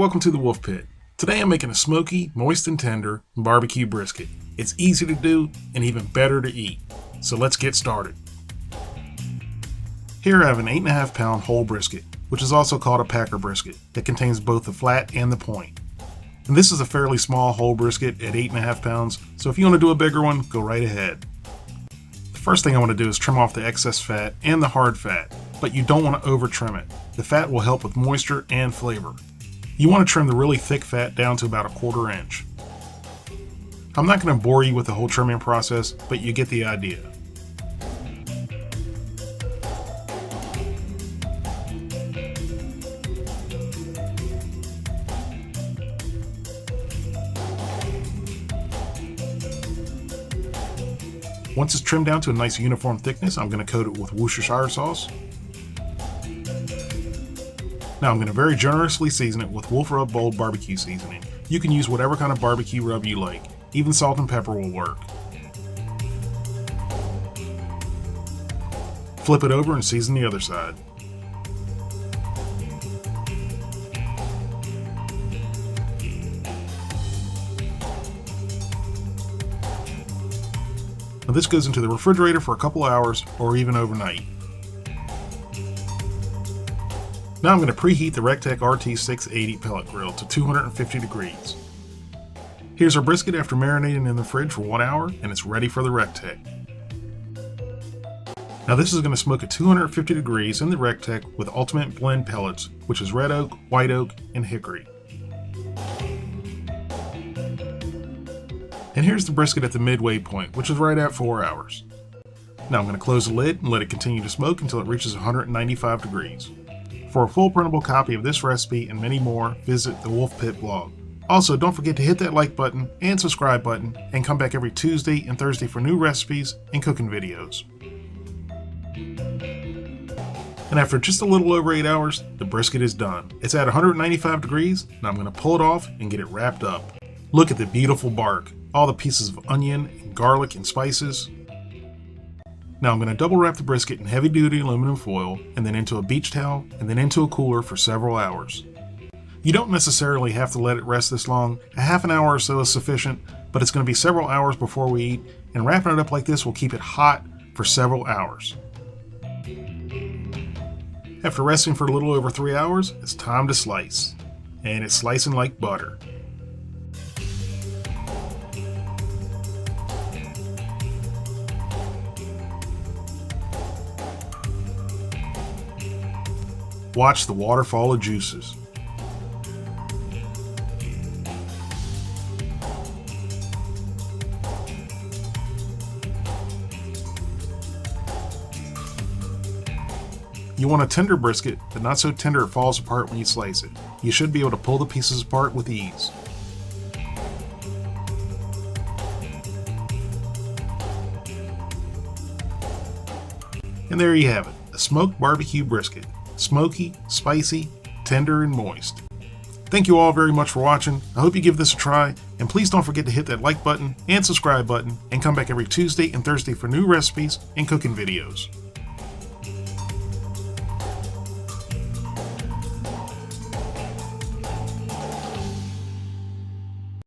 Welcome to the Wolfe Pit. Today I'm making a smoky, moist and tender barbecue brisket. It's easy to do and even better to eat. So let's get started. Here I have an 8.5 pound whole brisket, which is also called a packer brisket, that contains both the flat and the point. And this is a fairly small whole brisket at 8.5 pounds, so if you want to do a bigger one, go right ahead. The first thing I want to do is trim off the excess fat and the hard fat, but you don't want to over trim it. The fat will help with moisture and flavor. You want to trim the really thick fat down to about 1/4 inch. I'm not going to bore you with the whole trimming process, but you get the idea. Once it's trimmed down to a nice uniform thickness, I'm going to coat it with Worcestershire sauce. Now I'm going to very generously season it with Wolfe Rub Bold barbecue seasoning. You can use whatever kind of barbecue rub you like. Even salt and pepper will work. Flip it over and season the other side. Now this goes into the refrigerator for a couple hours or even overnight. Now I'm going to preheat the Rec-Tec RT680 Pellet Grill to 250 degrees. Here's our brisket after marinating in the fridge for 1 hour, and it's ready for the Rec-Tec. Now this is going to smoke at 250 degrees in the Rec-Tec with Ultimate Blend pellets, which is red oak, white oak, and hickory. And here's the brisket at the midway point, which is right at 4 hours. Now I'm going to close the lid and let it continue to smoke until it reaches 195 degrees. For a full printable copy of this recipe and many more, visit the Wolfe Pit blog. Also, don't forget to hit that like button and subscribe button, and come back every Tuesday and Thursday for new recipes and cooking videos. And after just a little over 8 hours, the brisket is done. It's at 195 degrees, and I'm going to pull it off and get it wrapped up. Look at the beautiful bark, all the pieces of onion and garlic and spices. Now I'm going to double wrap the brisket in heavy duty aluminum foil, and then into a beach towel, and then into a cooler for several hours. You don't necessarily have to let it rest this long. A half an hour or so is sufficient, but it's going to be several hours before we eat, and wrapping it up like this will keep it hot for several hours. After resting for a little over 3 hours, it's time to slice. And it's slicing like butter. Watch the waterfall of juices. You want a tender brisket, but not so tender it falls apart when you slice it. You should be able to pull the pieces apart with ease. And there you have it, a smoked barbecue brisket. Smoky, spicy, tender, and moist. Thank you all very much for watching. I hope you give this a try, and please don't forget to hit that like button and subscribe button, and come back every Tuesday and Thursday for new recipes and cooking videos.